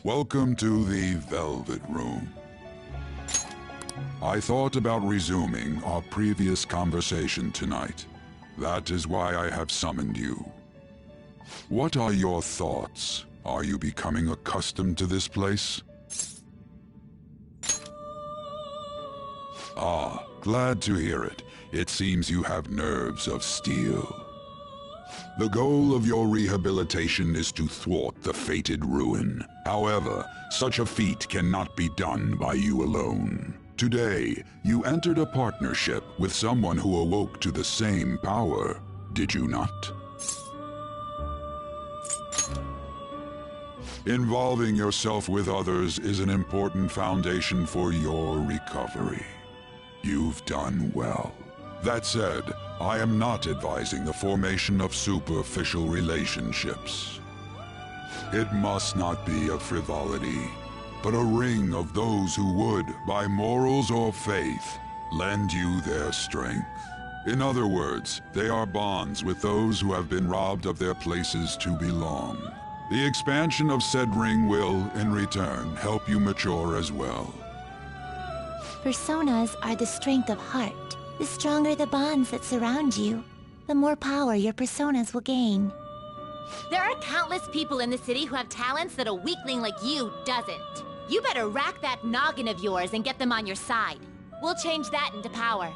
Welcome to the Velvet Room. I thought about resuming our previous conversation tonight. That is why I have summoned you. What are your thoughts? Are you becoming accustomed to this place? Ah, glad to hear it. It seems you have nerves of steel. The goal of your rehabilitation is to thwart the fated ruin. However, such a feat cannot be done by you alone. Today, you entered a partnership with someone who awoke to the same power, did you not? Involving yourself with others is an important foundation for your recovery. You've done well. That said, I am not advising the formation of superficial relationships. It must not be a frivolity, but a ring of those who would, by morals or faith, lend you their strength. In other words, they are bonds with those who have been robbed of their places to belong. The expansion of said ring will, in return, help you mature as well. Personas are the strength of heart. The stronger the bonds that surround you, the more power your personas will gain. There are countless people in the city who have talents that a weakling like you doesn't. You better rack that noggin of yours and get them on your side. We'll change that into power.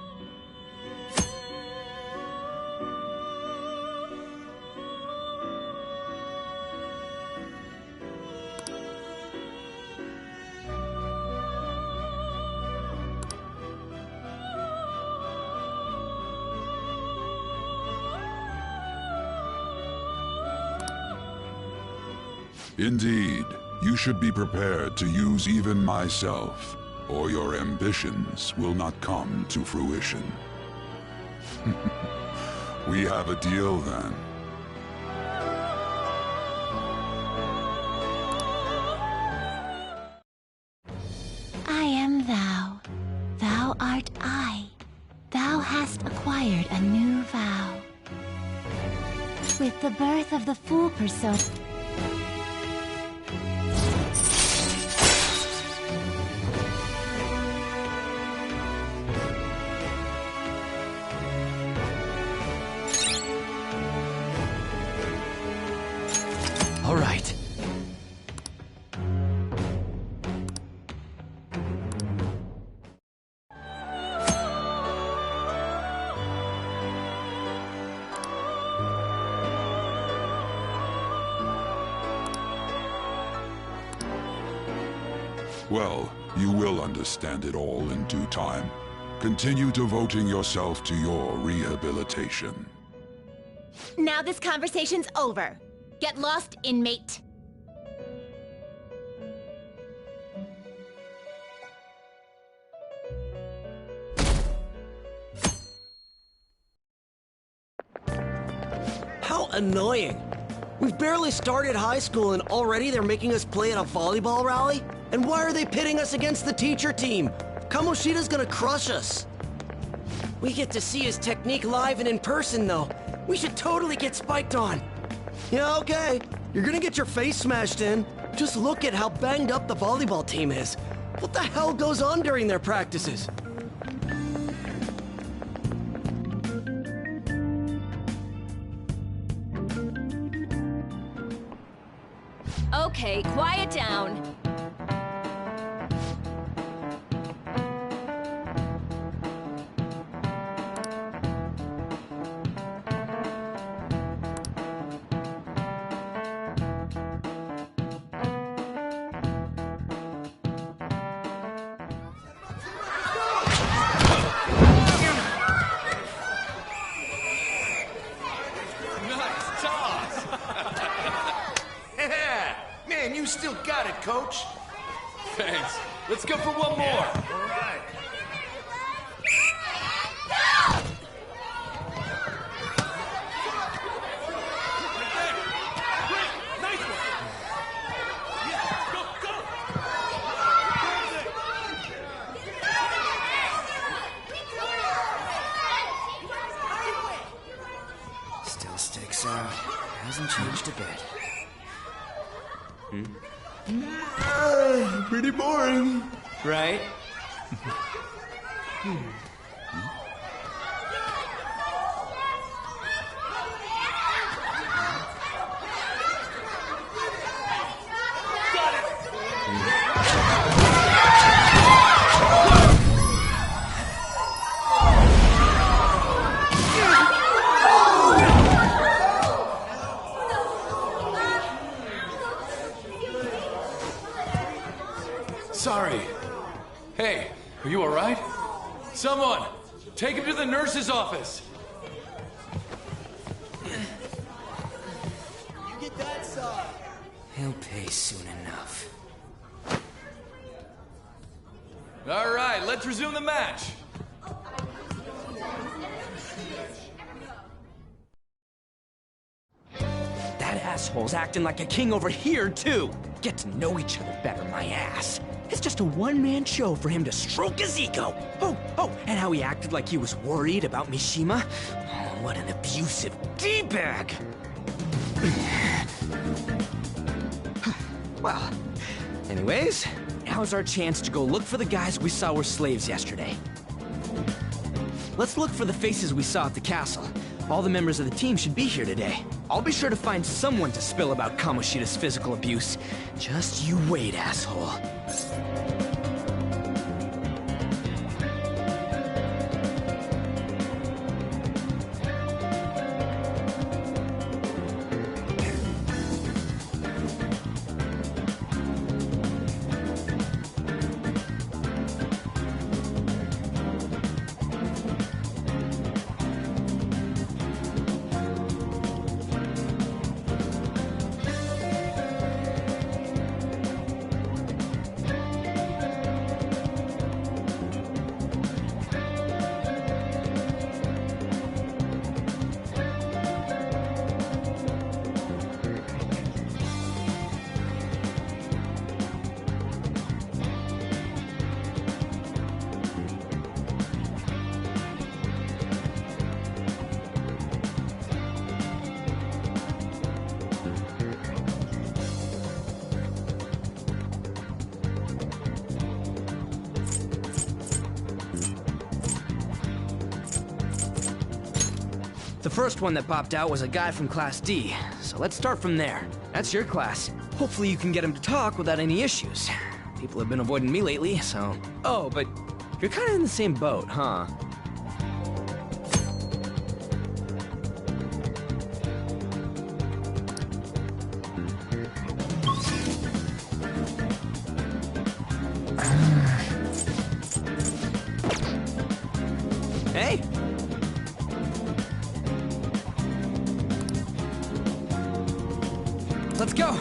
Indeed, you should be prepared to use even myself, or your ambitions will not come to fruition. We have a deal then. I am thou. Thou art I. Thou hast acquired a new vow. With the birth of the Fool persona, all right. Well, you will understand it all in due time. Continue devoting yourself to your rehabilitation. Now this conversation's over. Get lost, inmate. How annoying. We've barely started high school and already they're making us play at a volleyball rally? And why are they pitting us against the teacher team? Kamoshida's gonna crush us. We get to see his technique live and in person, though. We should totally get spiked on. Yeah, okay. You're gonna get your face smashed in. Just look at how banged up the volleyball team is. What the hell goes on during their practices? Okay, quiet down. still got it, Coach. Thanks. Let's go for one more. All right. Still sticks out. Hasn't changed a bit. Pretty boring. Right? Sorry. Hey, are you alright? Someone, take him to the nurse's office. He'll pay soon enough. Alright, let's resume the match. That asshole's acting like a king over here, too. Get to know each other better, my ass. It's just a one-man show for him to stroke his ego. Oh, and how he acted like he was worried about Mishima. Oh, what an abusive D-bag. Well, anyways, now's our chance to go look for the guys we saw were slaves yesterday. Let's look for the faces we saw at the castle. All the members of the team should be here today. I'll be sure to find someone to spill about Kamoshida's physical abuse. Just you wait, asshole. The first one that popped out was a guy from Class D, so let's start from there. That's your class. Hopefully you can get him to talk without any issues. People have been avoiding me lately, so... Oh, but you're kinda in the same boat, huh? Hey! Let's go!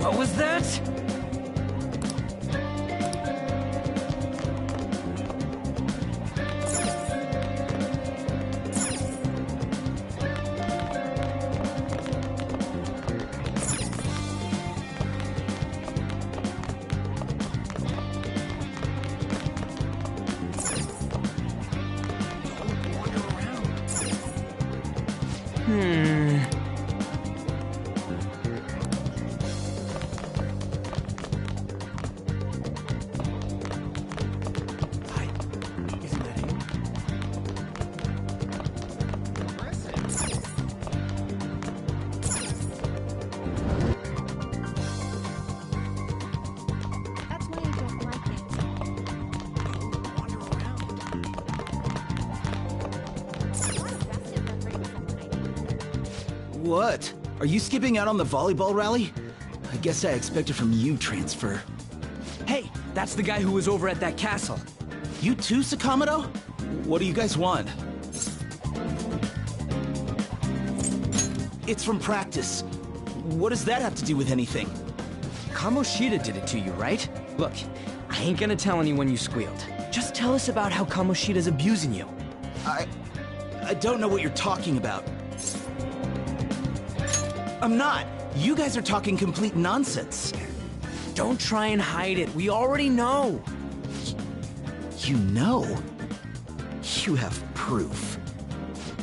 What was that? What? Are you skipping out on the volleyball rally? I guess I expected from you transfer. Hey, that's the guy who was over at that castle. You too, Sakamoto? What do you guys want? It's from practice. What does that have to do with anything? Kamoshida did it to you, right? Look, I ain't gonna tell anyone you squealed. Just tell us about how Kamoshida's abusing you. I don't know what you're talking about. I'm not. You guys are talking complete nonsense. Don't try and hide it. We already know. You know? You have proof.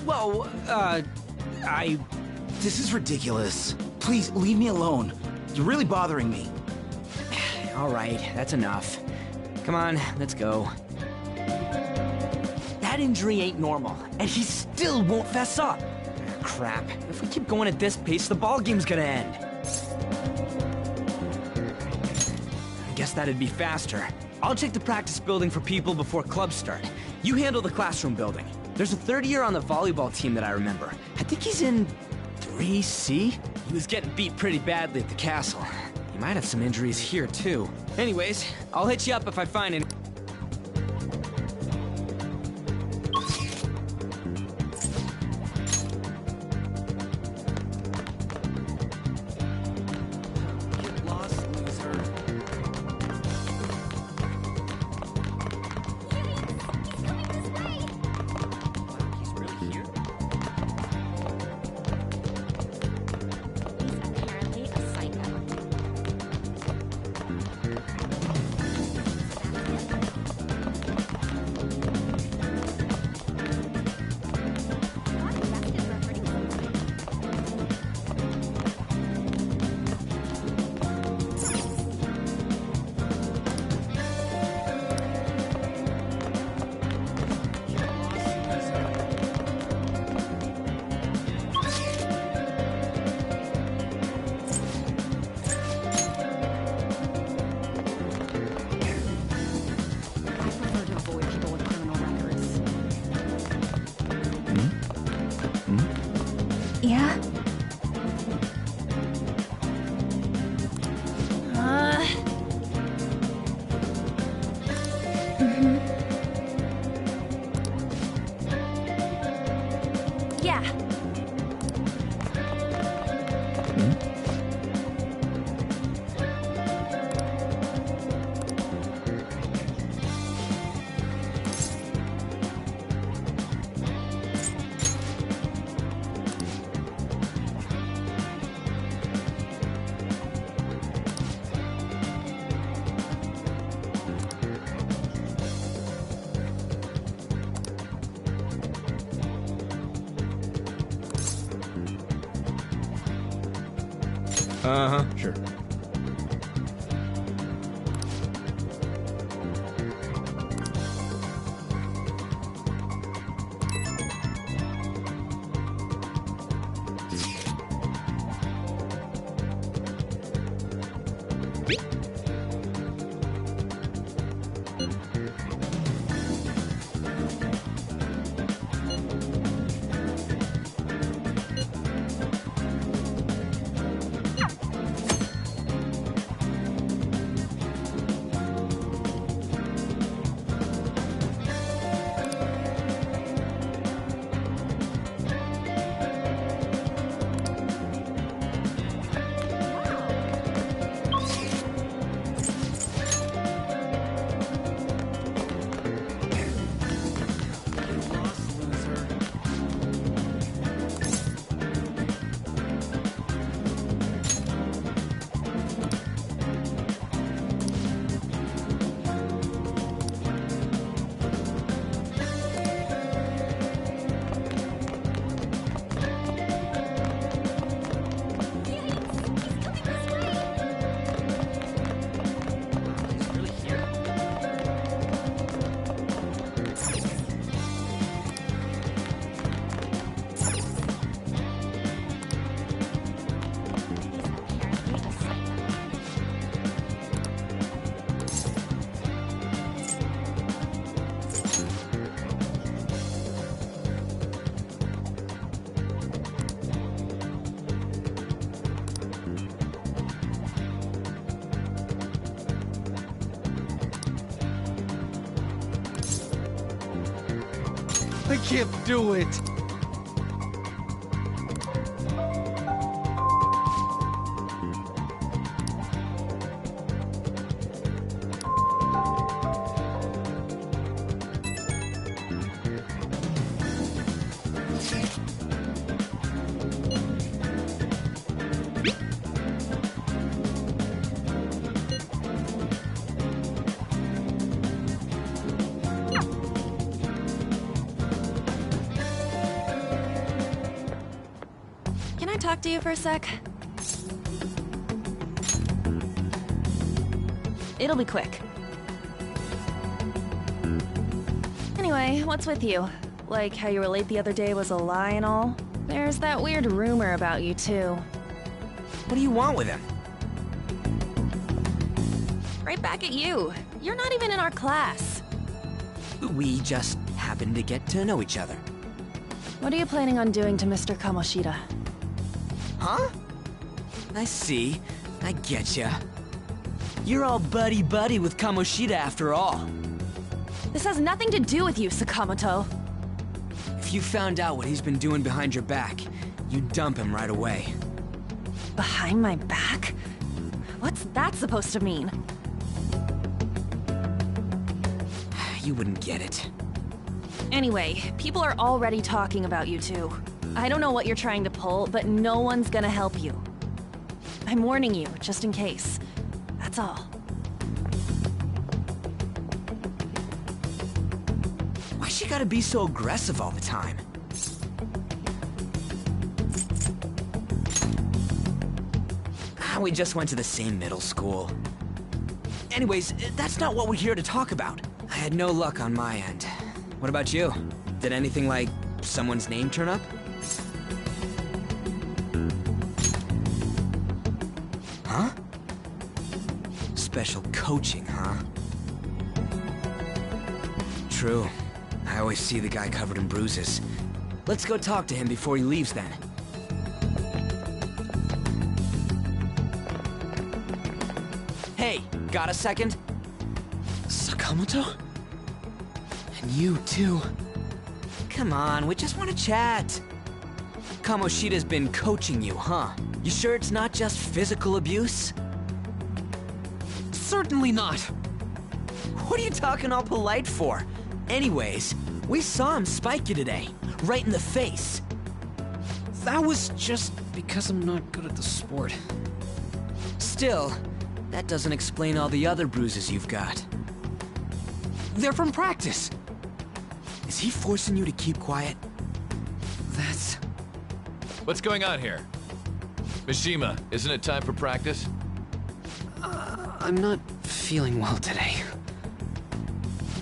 Well, This is ridiculous. Please, leave me alone. You're really bothering me. All right, that's enough. Come on, let's go. That injury ain't normal, and he still won't fess up. Crap. If we keep going at this pace, the ball game's gonna end. I guess that'd be faster. I'll check the practice building for people before clubs start. You handle the classroom building. There's a third year on the volleyball team that I remember. I think he's in 3C? He was getting beat pretty badly at the castle. He might have some injuries here, too. Anyways, I'll hit you up if I find any. Get lost, loser. He's really here? Apparently a psycho. I prefer to avoid people with criminal records. Yeah? Yeah. Uh-huh, sure. I can't do it. Can I talk to you for a sec? It'll be quick. Anyway, what's with you? Like how you were late the other day was a lie and all? There's that weird rumor about you, too. What do you want with him? Right back at you. You're not even in our class. We just happened to get to know each other. What are you planning on doing to Mr. Kamoshida? Huh? I see. I getcha. You're all buddy-buddy with Kamoshida after all. This has nothing to do with you, Sakamoto. If you found out what he's been doing behind your back, you'd dump him right away. Behind my back? What's that supposed to mean? You wouldn't get it. Anyway, people are already talking about you two. I don't know what you're trying to pull, but no one's gonna help you. I'm warning you, just in case. That's all. Why's she gotta be so aggressive all the time? We just went to the same middle school. Anyways, that's not what we're here to talk about. I had no luck on my end. What about you? Did anything like someone's name turn up? Huh? Special coaching, huh? True. I always see the guy covered in bruises. Let's go talk to him before he leaves then. Hey, got a second? Sakamoto? And you too. Come on, we just want to chat. Kamoshida's been coaching you, huh? You sure it's not just physical abuse? Certainly not. What are you talking all polite for? Anyways, we saw him spike you today, right in the face. That was just because I'm not good at the sport. Still, that doesn't explain all the other bruises you've got. They're from practice. Is he forcing you to keep quiet? That's... What's going on here? Mishima, isn't it time for practice? I'm not feeling well today.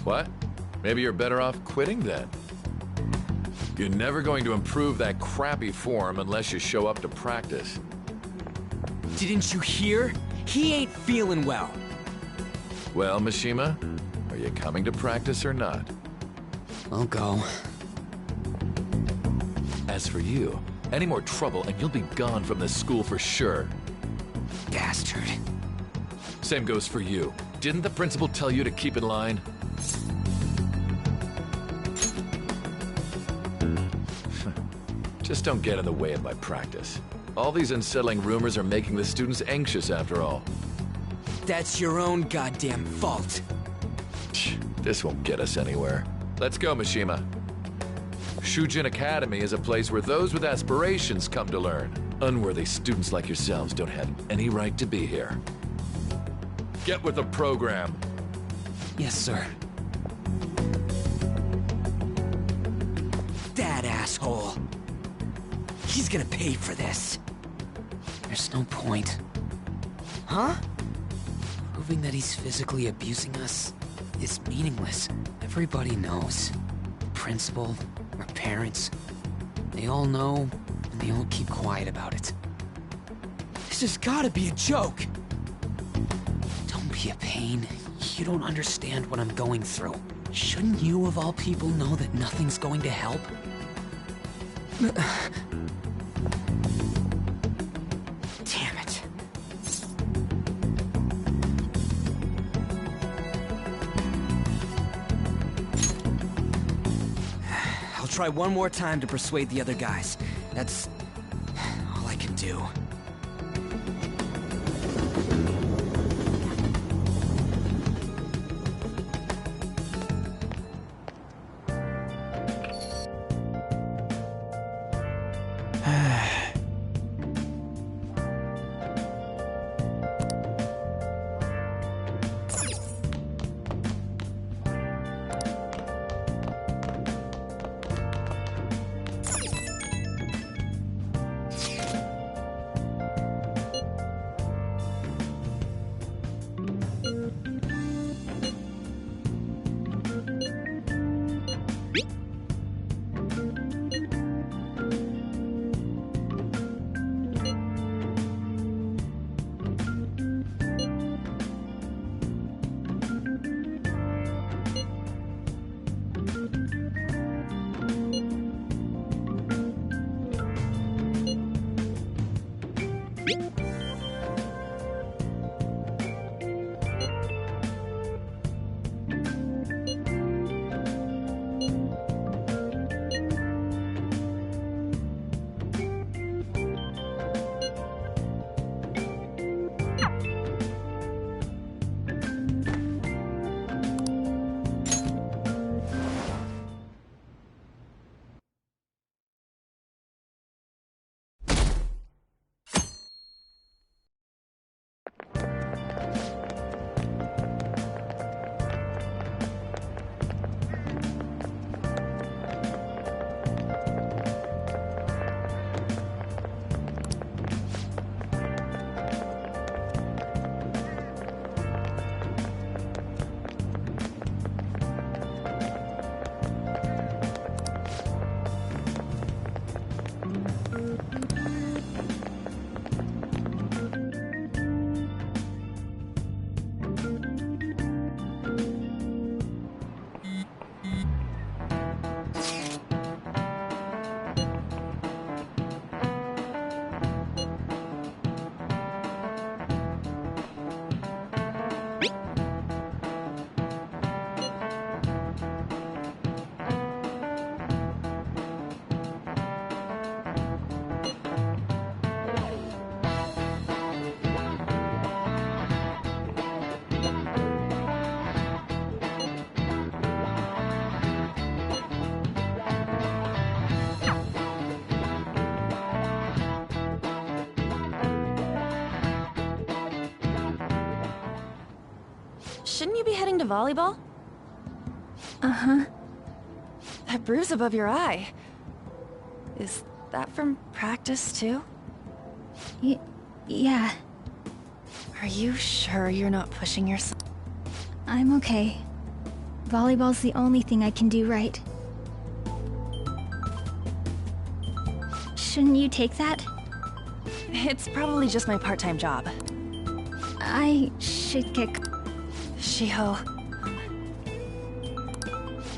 What? Maybe you're better off quitting then. You're never going to improve that crappy form unless you show up to practice. Didn't you hear? He ain't feeling well. Well, Mishima, are you coming to practice or not? I'll go. As for you, any more trouble and you'll be gone from this school for sure. Bastard. Same goes for you. Didn't the principal tell you to keep in line? Just don't get in the way of my practice. All these unsettling rumors are making the students anxious after all. That's your own goddamn fault. This won't get us anywhere. Let's go, Mishima. Shujin Academy is a place where those with aspirations come to learn. Unworthy students like yourselves don't have any right to be here. Get with the program. Yes, sir. That asshole. He's gonna pay for this. There's no point. Huh? Proving that he's physically abusing us is meaningless. Everybody knows. The principal, our parents, they all know, and they all keep quiet about it. This has gotta be a joke. Don't be a pain. You don't understand what I'm going through. Shouldn't you, of all people, know that nothing's going to help? Damn it. I'll try one more time to persuade the other guys. That's all I can do. Shouldn't you be heading to volleyball? Uh-huh. That bruise above your eye. Is that from practice, too? Yeah. Are you sure you're not pushing yourself? I'm okay. Volleyball's the only thing I can do right. Shouldn't you take that? It's probably just my part-time job. I should get... Shiho.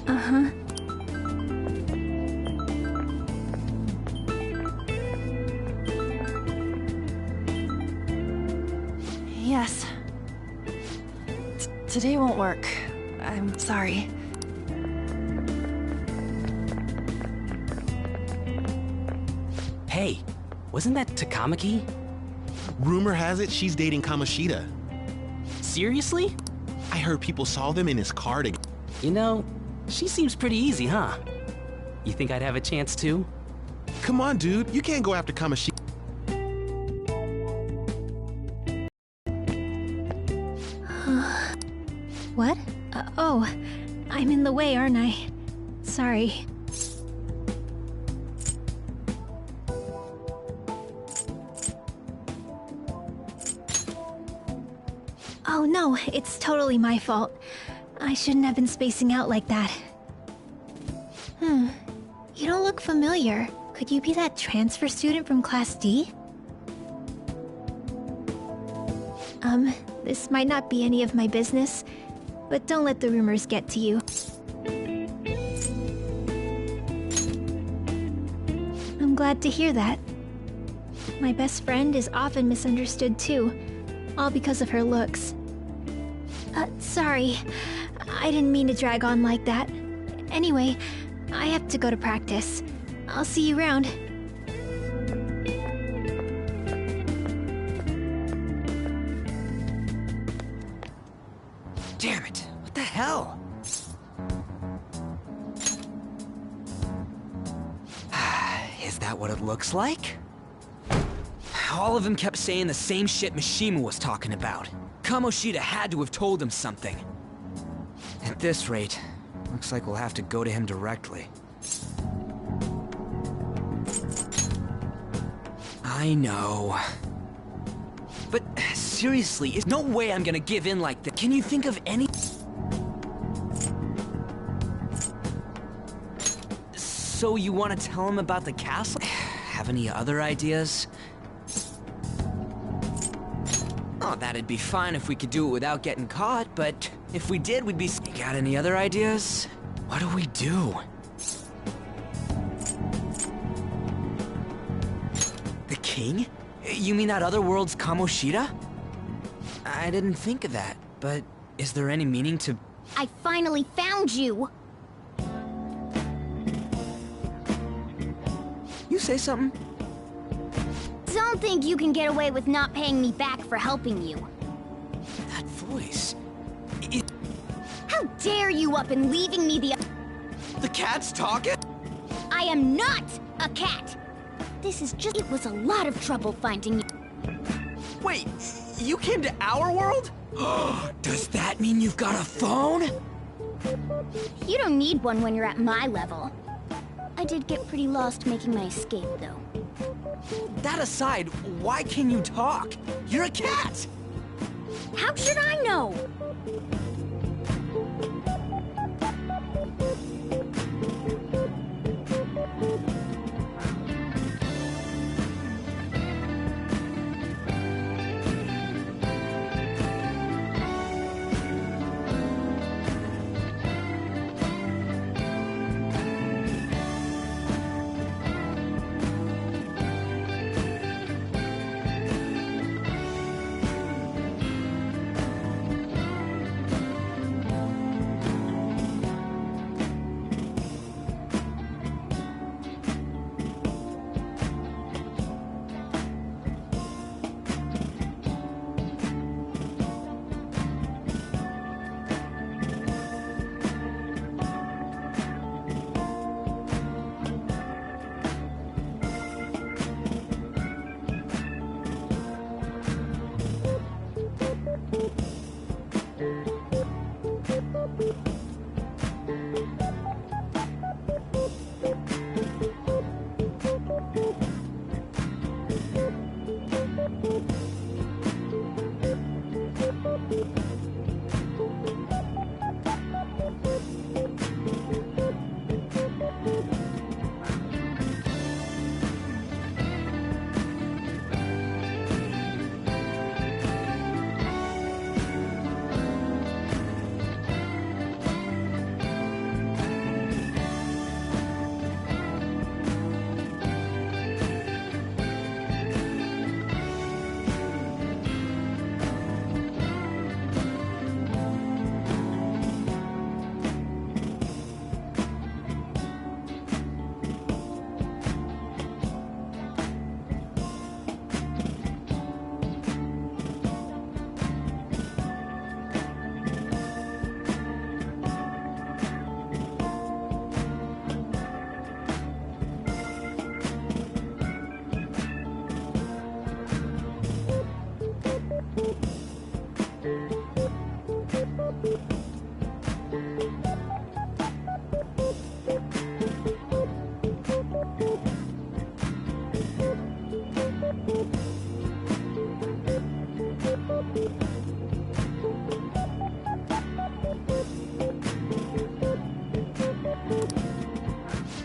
Uh-huh. Yes. Today won't work. I'm sorry. Hey, wasn't that Takamaki? Rumor has it she's dating Kamoshida. Seriously? I heard people saw them in his car together. You know, she seems pretty easy, huh? You think I'd have a chance too? Come on, dude. You can't go after Kamoshida. What? Oh, I'm in the way, aren't I? Sorry. Oh no, it's totally my fault. I shouldn't have been spacing out like that. You don't look familiar. Could you be that transfer student from Class D? This might not be any of my business, but don't let the rumors get to you. I'm glad to hear that. My best friend is often misunderstood too, all because of her looks. Sorry. I didn't mean to drag on like that. Anyway, I have to go to practice. I'll see you around. Damn it! What the hell? Is that what it looks like? All of them kept saying the same shit Mishima was talking about. Kamoshida had to have told him something. At this rate, looks like we'll have to go to him directly. I know. But seriously, there's no way I'm gonna give in like this. Can you think of any... So you want to tell him about the castle? Have any other ideas? Oh, that'd be fine if we could do it without getting caught, but if we did, we'd be... You got any other ideas? What do we do? The king? You mean that other world's Kamoshida? I didn't think of that, but is there any meaning to... I finally found you! You say something? Don't think you can get away with not paying me back for helping you. That voice... How dare you up and leaving me the... The cat's talking? I am not a cat! This is just... It was a lot of trouble finding you. Wait, you came to our world? Does that mean you've got a phone? You don't need one when you're at my level. I did get pretty lost making my escape, though. That aside, why can you talk? You're a cat! How should I know?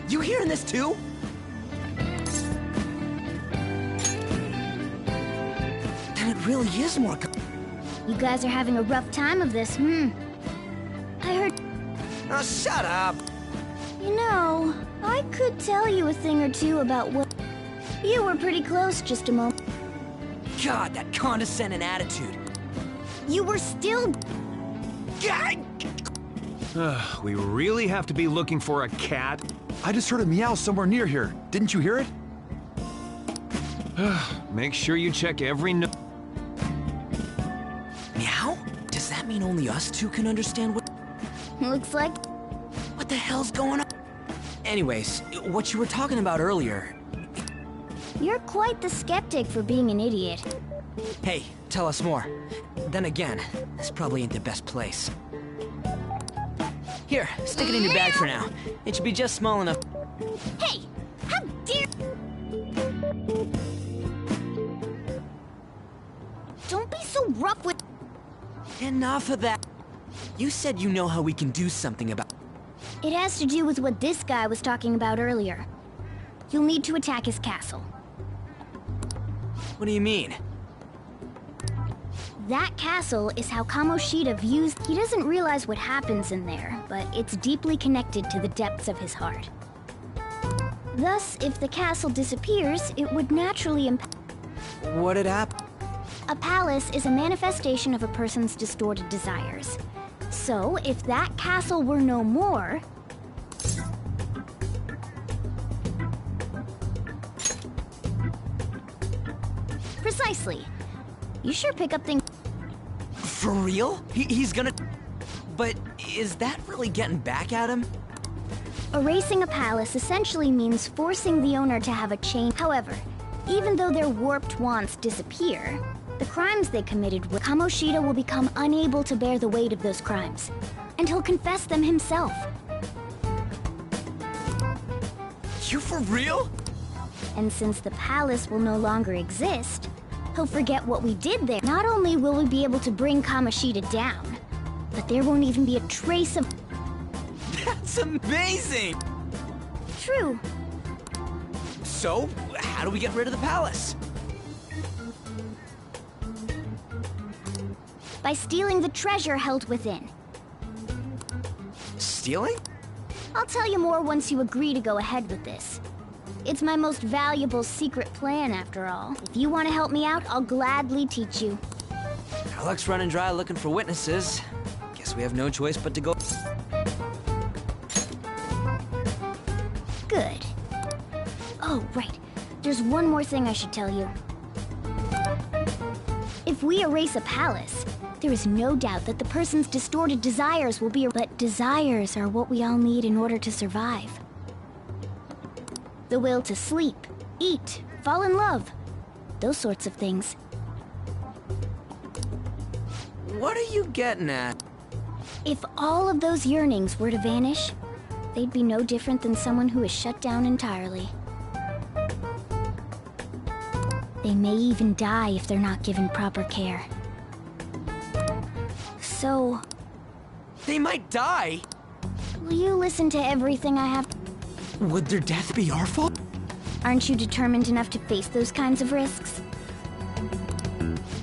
You hearing this too? Then it really is more... You guys are having a rough time of this, I heard... Oh, shut up! You know, I could tell you a thing or two about what... You were pretty close just a moment. God, that condescending attitude. You were still... We really have to be looking for a cat? I just heard a meow somewhere near here. Didn't you hear it? Make sure you check every nook. Meow? Does that mean only us two can understand what... Looks like... What the hell's going on? Anyways, what you were talking about earlier... You're quite the skeptic for being an idiot. Hey, tell us more. Then again, this probably ain't the best place. Here, stick it in your bag for now. It should be just small enough. Hey! How dare... Don't be so rough with... Enough of that. You said you know how we can do something about... It has to do with what this guy was talking about earlier. You'll need to attack his castle. What do you mean? That castle is how Kamoshida views... He doesn't realize what happens in there, but it's deeply connected to the depths of his heart. Thus, if the castle disappears, it would naturally impact... What'd happen? A palace is a manifestation of a person's distorted desires. So, if that castle were no more... Precisely. You sure pick up things... For real? He's gonna... But is that really getting back at him? Erasing a palace essentially means forcing the owner to have a change. However, even though their warped wants disappear, the crimes they committed with Kamoshida will become unable to bear the weight of those crimes, and he'll confess them himself. You for real? And since the palace will no longer exist, he'll forget what we did there. Not only will we be able to bring Kamoshida down, but there won't even be a trace of... That's amazing! True. So, how do we get rid of the palace? By stealing the treasure held within. Stealing? I'll tell you more once you agree to go ahead with this. It's my most valuable secret plan, after all. If you want to help me out, I'll gladly teach you. Our luck's running dry looking for witnesses. Guess we have no choice but to go... Good. Oh, right. There's one more thing I should tell you. If we erase a palace, there is no doubt that the person's distorted desires will be... But desires are what we all need in order to survive. The will to sleep, eat, fall in love. Those sorts of things. What are you getting at? If all of those yearnings were to vanish, they'd be no different than someone who is shut down entirely. They may even die if they're not given proper care. So... They might die? Will you listen to everything I have? Would their death be our fault? Aren't you determined enough to face those kinds of risks?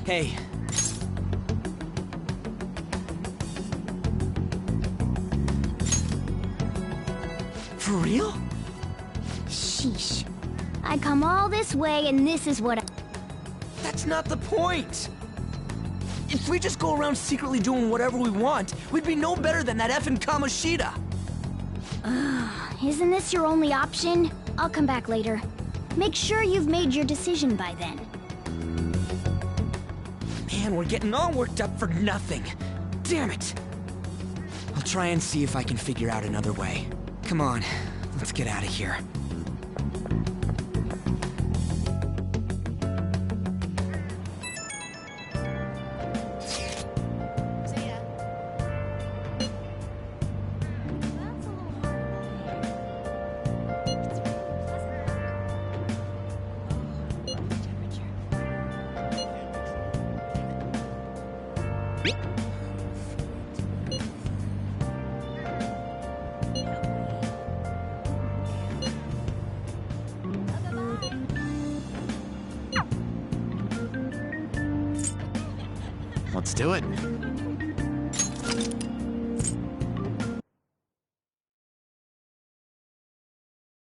Hey. For real? Sheesh. I come all this way and this is what I... That's not the point! If we just go around secretly doing whatever we want, we'd be no better than that effing Kamoshida! Isn't this your only option? I'll come back later. Make sure you've made your decision by then. Man, we're getting all worked up for nothing. Damn it! I'll try and see if I can figure out another way. Come on, let's get out of here. Let's do it.